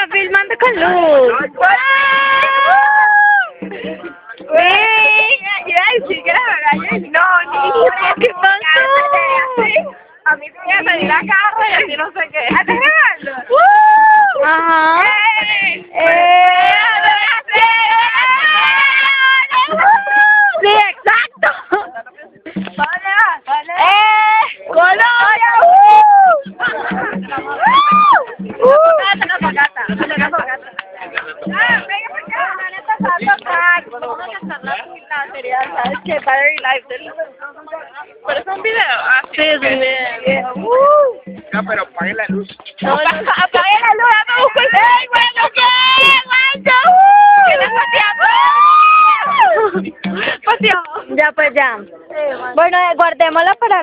estaba filmando con luz. Iba a decir que era verdad. No, ni ¿Qué pasó? A mí me iba a salir la cara y así no sé qué. ¿Estás grabando? Ajá. Sí, exacto. ¿Dónde vas? ¿Dónde? Colombia. Una fogata. Una fogata. Ah, venga por acá. Vamos a cantar la seriedad, ¿sabes? Que Battery Life del... Pero es un video. Ah, Sí, es un video. No, pero apague la luz. No, Apague la luz, dame un juego. ¡Ey, bueno, qué! ¡Guacho! ¡Pateamos! Ya, pues ya. Bueno, guardémosla para la...